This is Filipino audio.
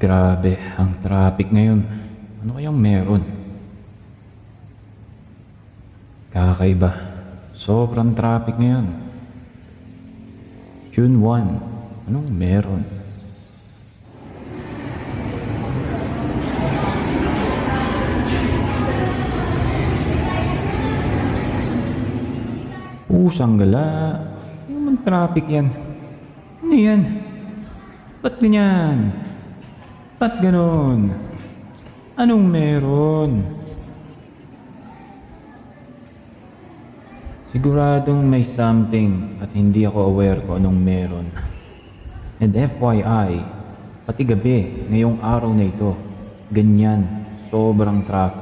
Grabe, ang traffic ngayon. Ano kayang meron? Kakaiba. Sobrang traffic ngayon. June 1. Anong meron? Pusang gala. Ano naman traffic yan? Ano yan? Ba't ganyan? Ba't ganon? Anong meron? Siguradong may something at hindi ako aware kung anong meron. And FYI, pati gabi, ngayong araw na ito, ganyan, sobrang traffic.